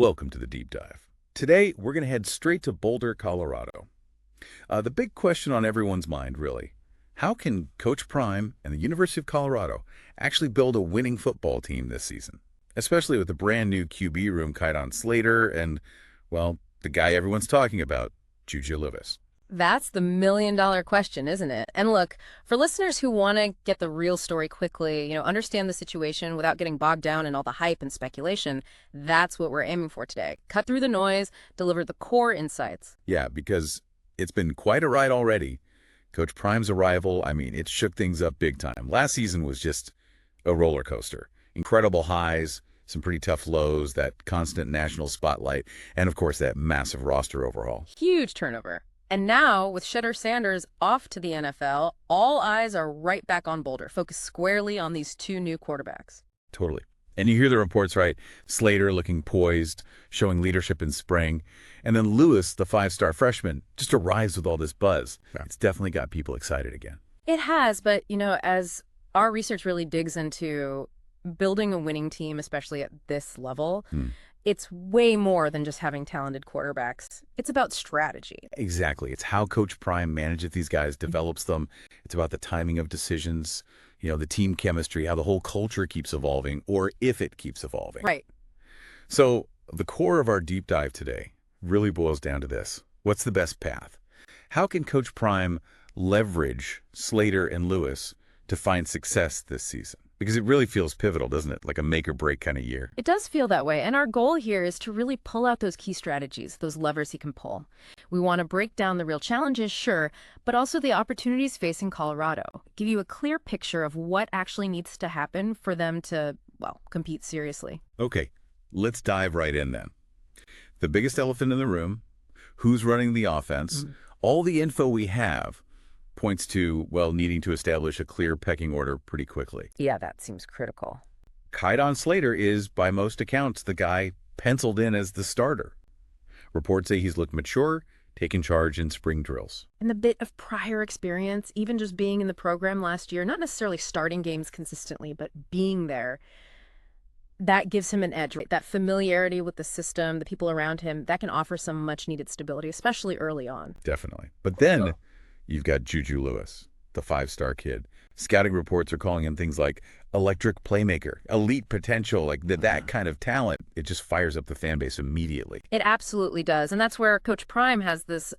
Welcome to the deep dive. Today, we're going to head straight to Boulder, Colorado. The big question on everyone's mind, really, how can Coach Prime and the University of Colorado actually build a winning football team this season? Especially with the brand new QB room, Kaidon Slater, and, well, the guy everyone's talking about, JuJu. That's the million-dollar question, isn't it? And look, for listeners who want to get the real story quickly, understand the situation without getting bogged down in all the hype and speculation, that's what we're aiming for today. Cut through the noise, deliver the core insights. Yeah, because it's been quite a ride already. Coach Prime's arrival, it shook things up big time. Last season was just a roller coaster. Incredible highs, some pretty tough lows, that constant national spotlight, and of course that massive roster overhaul. Huge turnover. And now, with Shedeur off to the NFL, all eyes are right back on Boulder, focused squarely on these two new quarterbacks. Totally. And you hear the reports, right? Slater looking poised, showing leadership in spring. And then Lewis, the five-star freshman, just arrives with all this buzz. Yeah. It's definitely got people excited again. It has, but, as our research really digs into building a winning team, especially at this level, it's way more than just having talented quarterbacks. It's about strategy. Exactly. It's how Coach Prime manages these guys, develops them. It's about the timing of decisions, the team chemistry, how the whole culture keeps evolving, or if it keeps evolving. Right. So the core of our deep dive today really boils down to this. What's the best path? How can Coach Prime leverage Slater and Lewis to find success this season? Because it really feels pivotal, doesn't it? Like a make or break kind of year. It does feel that way. And our goal here is to really pull out those key strategies, those levers he can pull. We want to break down the real challenges, sure, but also the opportunities facing Colorado. Give you a clear picture of what actually needs to happen for them to, compete seriously. Okay, let's dive right in then. The biggest elephant in the room, who's running the offense, all the info we have points to, needing to establish a clear pecking order pretty quickly. Yeah, that seems critical. Kaidon Slater is, by most accounts, the guy penciled in as the starter. Reports say he's looked mature, taken charge in spring drills. And the bit of prior experience, even just being in the program last year, not necessarily starting games consistently, but being there, that gives him an edge, right? That familiarity with the system, the people around him, that can offer some much-needed stability, especially early on. Definitely. But then you've got JuJu, the five-star kid. Scouting reports are calling him things like electric playmaker, elite potential, like that kind of talent. It just fires up the fan base immediately. It absolutely does. And that's where Coach Prime has this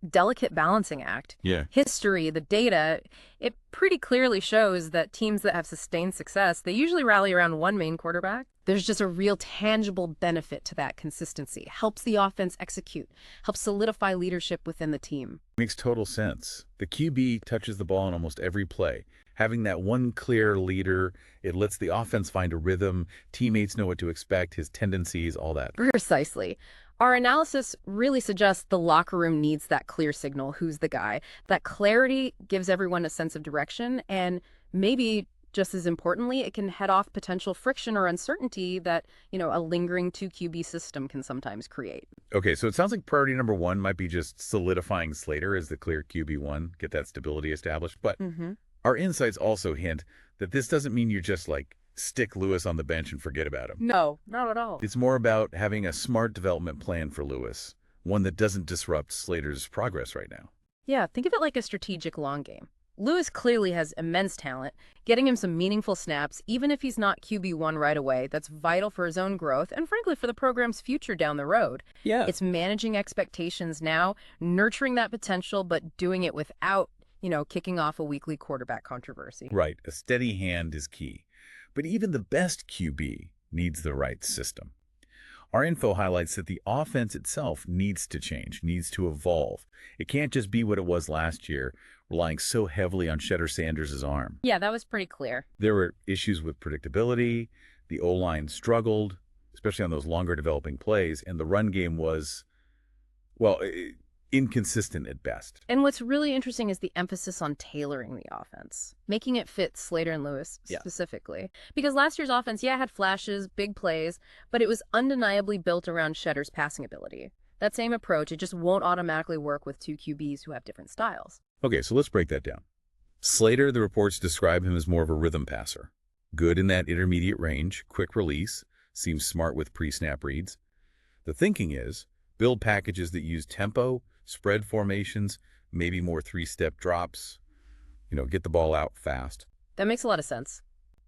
delicate balancing act. Yeah. History, the data, it pretty clearly shows that teams that have sustained success, they usually rally around one main quarterback. There's just a real tangible benefit to that consistency. Helps the offense execute, helps solidify leadership within the team. Makes total sense. The QB touches the ball in almost every play. Having that one clear leader, it lets the offense find a rhythm, teammates know what to expect, his tendencies, all that. Precisely. Our analysis really suggests the locker room needs that clear signal, who's the guy. That clarity gives everyone a sense of direction, and maybe just as importantly, it can head off potential friction or uncertainty that, a lingering 2QB system can sometimes create. Okay, so it sounds like priority number one might be just solidifying Slater as the clear QB1, get that stability established. But our insights also hint that this doesn't mean you just stick Lewis on the bench and forget about him. No, not at all. It's more about having a smart development plan for Lewis, one that doesn't disrupt Slater's progress right now. Yeah, think of it like a strategic long game. Lewis clearly has immense talent. Getting him some meaningful snaps, even if he's not QB1 right away, that's vital for his own growth and, frankly, for the program's future down the road. Yeah. It's managing expectations now, nurturing that potential, but doing it without, kicking off a weekly quarterback controversy. Right. A steady hand is key. But even the best QB needs the right system. Our info highlights that the offense itself needs to change, needs to evolve. It can't just be what it was last year, relying so heavily on Shedeur arm. Yeah, that was pretty clear. There were issues with predictability. The O-line struggled, especially on those longer developing plays, and the run game was, inconsistent at best. And what's really interesting is the emphasis on tailoring the offense, making it fit Slater and Lewis specifically. Because last year's offense, had flashes, big plays, but it was undeniably built around Shedeur's passing ability. That same approach, it just won't automatically work with two QBs who have different styles. Okay, so let's break that down. Slater, the reports describe him as more of a rhythm passer. Good in that intermediate range, quick release, seems smart with pre-snap reads. The thinking is build packages that use tempo, spread formations, maybe more three-step drops, get the ball out fast. That makes a lot of sense.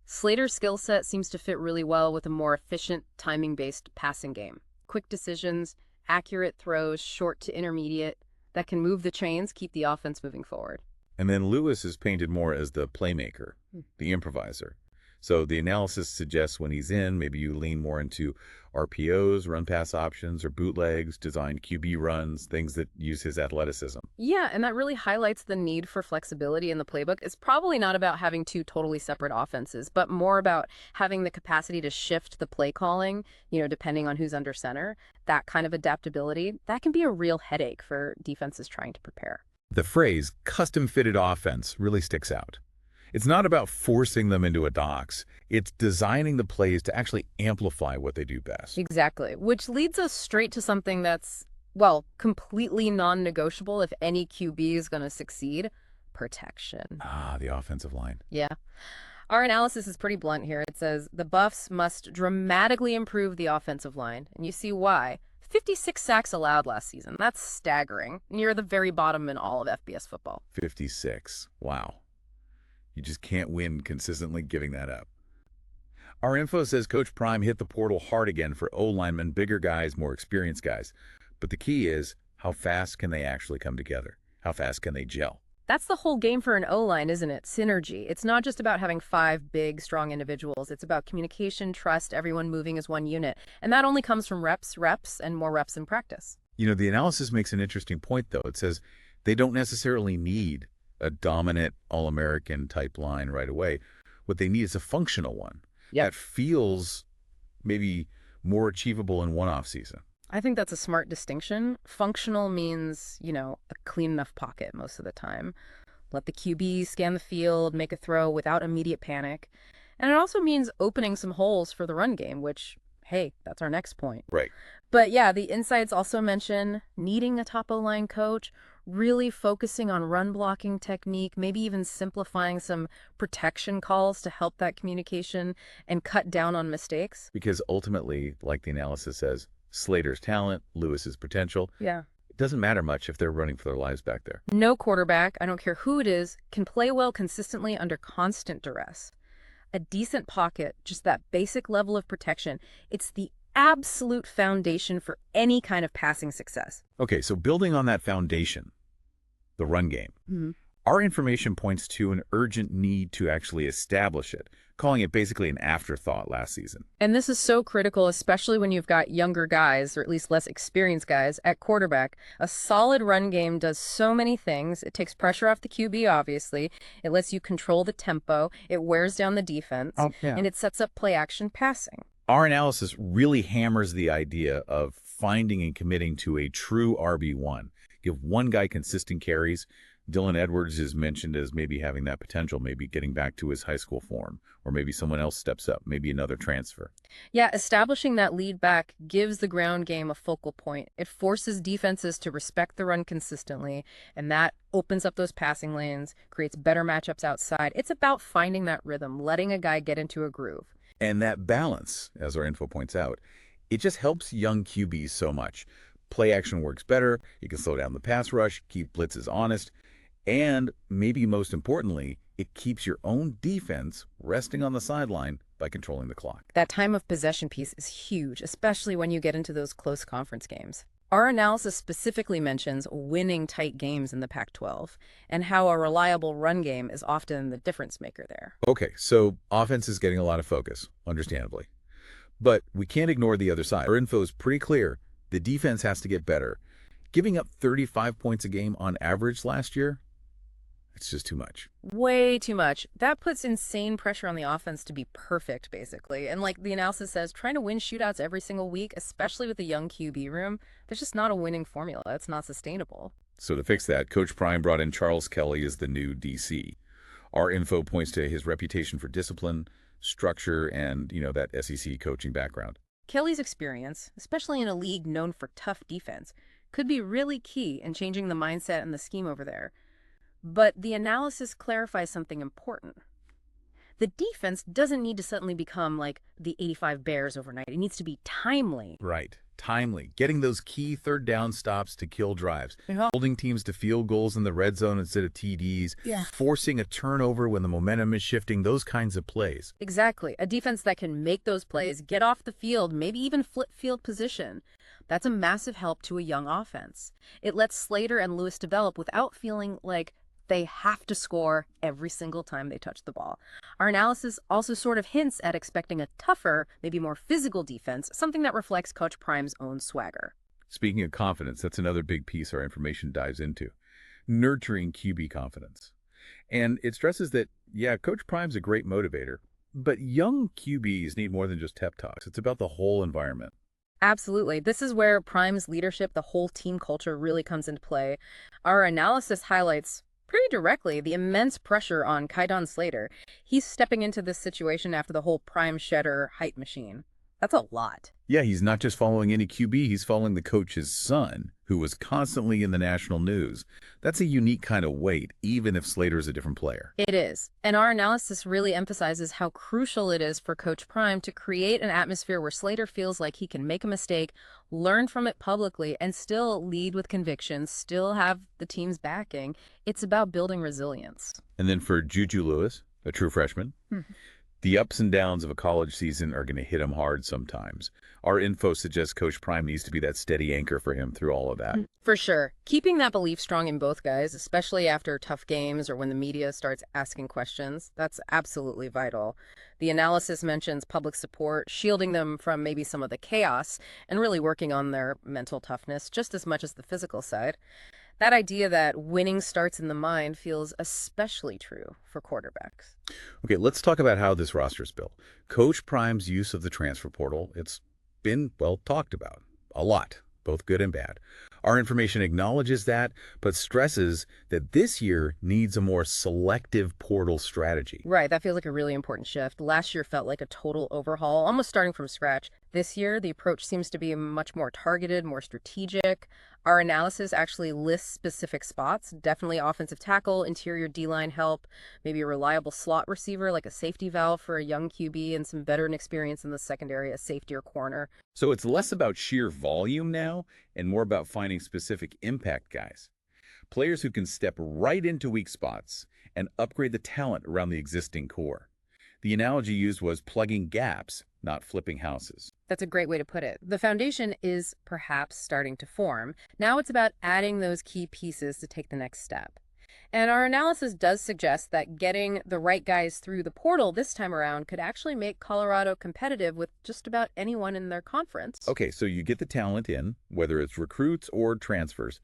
Slater's skill set seems to fit really well with a more efficient, timing-based passing game. Quick decisions, accurate throws, short to intermediate, that can move the chains, keep the offense moving forward. And then Lewis is painted more as the playmaker, the improviser. So the analysis suggests when he's in, maybe you lean more into RPOs, run-pass options, or bootlegs, design QB runs, things that use his athleticism. Yeah, and that really highlights the need for flexibility in the playbook. It's probably not about having two totally separate offenses, but more about having the capacity to shift the play calling, depending on who's under center. That kind of adaptability, that can be a real headache for defenses trying to prepare. The phrase custom-fitted offense really sticks out. It's not about forcing them into a box. It's designing the plays to actually amplify what they do best. Exactly, which leads us straight to something that's, well, completely non-negotiable if any QB is going to succeed: protection. The offensive line. Yeah. Our analysis is pretty blunt here. It says the Buffs must dramatically improve the offensive line, and you see why. 56 sacks allowed last season. That's staggering. Near the very bottom in all of FBS football. 56. Wow. You just can't win consistently giving that up. Our info says Coach Prime hit the portal hard again for O-linemen, bigger guys, more experienced guys. But the key is, how fast can they actually come together? How fast can they gel? That's the whole game for an O-line, isn't it? Synergy. It's not just about having 5 big, strong individuals. It's about communication, trust, everyone moving as one unit. And that only comes from reps, and more reps in practice. The analysis makes an interesting point, though. It says they don't necessarily need a dominant All-American type line right away. What they need is a functional one that feels maybe more achievable in one off season. I think that's a smart distinction. Functional means, a clean enough pocket most of the time. Let the QB scan the field, make a throw without immediate panic. And it also means opening some holes for the run game, which, hey, that's our next point. Right. But yeah, the insights also mention needing a top O-line coach, really focusing on run blocking technique, maybe even simplifying some protection calls to help that communication and cut down on mistakes. Because ultimately, like the analysis says, Slater's talent, Lewis's potential. Yeah. It doesn't matter much if they're running for their lives back there. No quarterback, I don't care who it is, can play well consistently under constant duress. A decent pocket, just that basic level of protection, it's the absolute foundation for any kind of passing success. Okay, so building on that foundation, the run game, our information points to an urgent need to actually establish it, calling it basically an afterthought last season. And this is so critical, especially when you've got younger guys, or at least less experienced guys, at quarterback. A solid run game does so many things. It takes pressure off the QB, obviously. It lets you control the tempo. It wears down the defense. And it sets up play-action passing. Our analysis really hammers the idea of finding and committing to a true RB1. Give one guy consistent carries. Dylan Edwards is mentioned as maybe having that potential, maybe getting back to his high school form, or maybe someone else steps up, maybe another transfer. Yeah, establishing that lead back gives the ground game a focal point. It forces defenses to respect the run consistently, and that opens up those passing lanes, creates better matchups outside. It's about finding that rhythm, letting a guy get into a groove. And that balance, as our info points out, it just helps young QBs so much. Play action works better, you can slow down the pass rush, keep blitzes honest, and maybe most importantly, it keeps your own defense resting on the sideline by controlling the clock. That time of possession piece is huge, especially when you get into those close conference games. Our analysis specifically mentions winning tight games in the Pac-12 and how a reliable run game is often the difference maker there. Okay, so offense is getting a lot of focus, understandably. But we can't ignore the other side. Our info is pretty clear. The defense has to get better. Giving up 35 points a game on average last year, it's just too much. Way too much. That puts insane pressure on the offense to be perfect, basically. And like the analysis says, trying to win shootouts every single week, especially with a young QB room, there's just not a winning formula. It's not sustainable. So to fix that, Coach Prime brought in Charles Kelly as the new DC. Our info points to his reputation for discipline, structure, and, that SEC coaching background. Kelly's experience, especially in a league known for tough defense, could be really key in changing the mindset and the scheme over there. But the analysis clarifies something important. The defense doesn't need to suddenly become like the 85 Bears overnight. It needs to be timely. Right. timely, getting those key third down stops to kill drives, holding teams to field goals in the red zone instead of TDs, Yeah. forcing a turnover when the momentum is shifting, those kinds of plays. Exactly. A defense that can make those plays, get off the field, maybe even flip field position. That's a massive help to a young offense. It lets Slater and Lewis develop without feeling like they have to score every single time they touch the ball. Our analysis also sort of hints at expecting a tougher, maybe more physical defense, something that reflects Coach Prime's own swagger. Speaking of confidence, that's another big piece our information dives into. Nurturing QB confidence. And it stresses that, yeah, Coach Prime's a great motivator, but young QBs need more than just pep talks. It's about the whole environment. Absolutely. This is where Prime's leadership, the whole team culture, really comes into play. Our analysis highlights pretty directly the immense pressure on Kaidon Slater. He's stepping into this situation after the whole Prime Shedeur hype machine. That's a lot. Yeah, he's not just following any QB, he's following the coach's son, who was constantly in the national news. That's a unique kind of weight, even if Slater's a different player. It is. And our analysis really emphasizes how crucial it is for Coach Prime to create an atmosphere where Slater feels like he can make a mistake, learn from it publicly, and still lead with conviction, still have the team's backing. It's about building resilience. And then for JuJu Lewis, a true freshman, the ups and downs of a college season are going to hit him hard sometimes. Our info suggests Coach Prime needs to be that steady anchor for him through all of that. For sure. Keeping that belief strong in both guys, especially after tough games or when the media starts asking questions, that's absolutely vital. The analysis mentions public support, shielding them from maybe some of the chaos, and really working on their mental toughness just as much as the physical side. That idea that winning starts in the mind feels especially true for quarterbacks. Okay, let's talk about how this roster is built. Coach Prime's use of the transfer portal, it's been well talked about. A lot, both good and bad. Our information acknowledges that, but stresses that this year needs a more selective portal strategy. Right, that feels like a really important shift. Last year felt like a total overhaul, almost starting from scratch. This year, the approach seems to be much more targeted, more strategic. Our analysis actually lists specific spots, definitely offensive tackle, interior D-line help, maybe a reliable slot receiver like a safety valve for a young QB, and some veteran experience in the secondary, a safety or corner. So it's less about sheer volume now and more about finding specific impact guys. Players who can step right into weak spots and upgrade the talent around the existing core. The analogy used was plugging gaps, not flipping houses. That's a great way to put it. The foundation is perhaps starting to form. Now it's about adding those key pieces to take the next step. And our analysis does suggest that getting the right guys through the portal this time around could actually make Colorado competitive with just about anyone in their conference. Okay, so you get the talent in, whether it's recruits or transfers.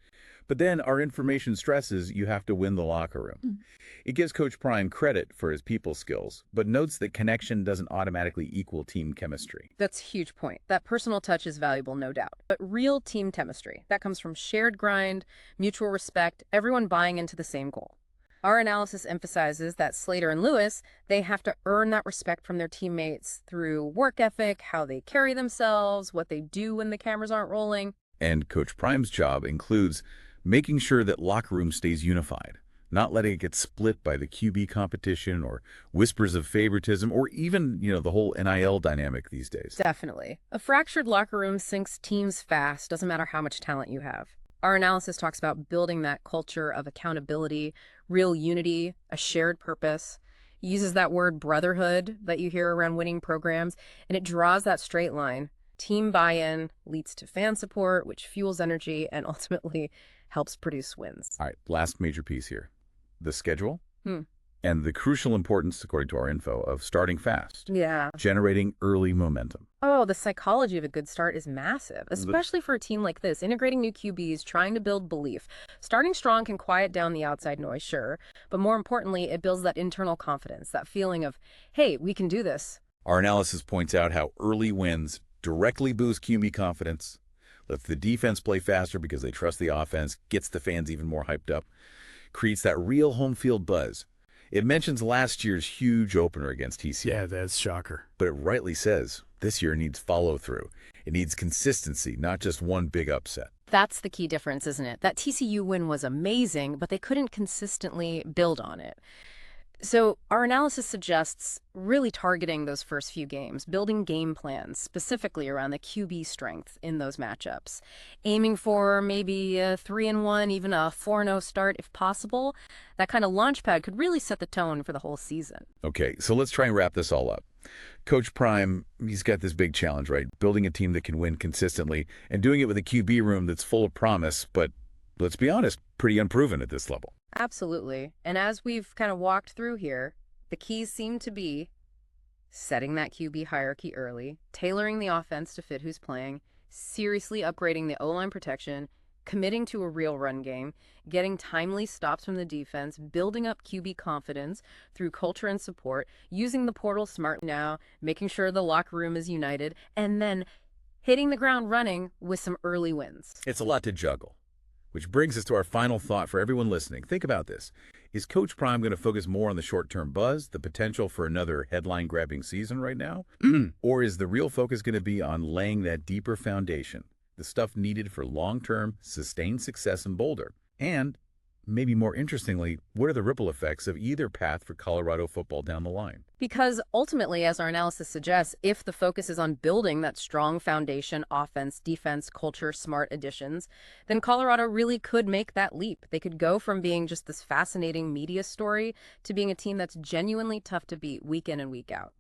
But then our information stresses you have to win the locker room. It gives Coach Prime credit for his people skills, but notes that connection doesn't automatically equal team chemistry. That's a huge point. That personal touch is valuable, no doubt. But real team chemistry, that comes from shared grind, mutual respect, everyone buying into the same goal. Our analysis emphasizes that Slater and Lewis, they have to earn that respect from their teammates through work ethic, how they carry themselves, what they do when the cameras aren't rolling. And Coach Prime's job includes making sure that locker room stays unified, not letting it get split by the QB competition or whispers of favoritism or even, the whole NIL dynamic these days. Definitely. A fractured locker room sinks teams fast, doesn't matter how much talent you have. Our analysis talks about building that culture of accountability, real unity, a shared purpose. It uses that word brotherhood that you hear around winning programs, and it draws that straight line. Team buy-in leads to fan support, which fuels energy and ultimately helps produce wins. All right, last major piece here. The schedule and the crucial importance, according to our info, of starting fast. Yeah. Generating early momentum. Oh, the psychology of a good start is massive, especially for a team like this, integrating new QBs, trying to build belief. Starting strong can quiet down the outside noise, sure, but more importantly, it builds that internal confidence, that feeling of, hey, we can do this. Our analysis points out how early wins directly boost QB confidence, lets the defense play faster because they trust the offense, gets the fans even more hyped up, creates that real home field buzz. It mentions last year's huge opener against TCU. Yeah, that's shocker. But it rightly says this year needs follow-through. It needs consistency, not just one big upset. That's the key difference, isn't it? That TCU win was amazing, but they couldn't consistently build on it. So, our analysis suggests really targeting those first few games, building game plans specifically around the QB strength in those matchups, aiming for maybe a 3-1, even a 4-0 start if possible. That kind of launch pad could really set the tone for the whole season. Okay, so let's try and wrap this all up. Coach Prime, he's got this big challenge, right? Building a team that can win consistently and doing it with a QB room that's full of promise, but let's be honest, pretty unproven at this level. Absolutely. And as we've kind of walked through here, the keys seem to be setting that QB hierarchy early, tailoring the offense to fit who's playing, seriously upgrading the O-line protection, committing to a real run game, getting timely stops from the defense, building up QB confidence through culture and support, using the portal smart now, making sure the locker room is united, and then hitting the ground running with some early wins. It's a lot to juggle. Which brings us to our final thought for everyone listening. Think about this. Is Coach Prime going to focus more on the short-term buzz, the potential for another headline-grabbing season right now? Or is the real focus going to be on laying that deeper foundation, the stuff needed for long-term, sustained success in Boulder? And, maybe more interestingly, what are the ripple effects of either path for Colorado football down the line? Because ultimately, as our analysis suggests, if the focus is on building that strong foundation, offense, defense, culture, smart additions, then Colorado really could make that leap. They could go from being just this fascinating media story to being a team that's genuinely tough to beat week in and week out.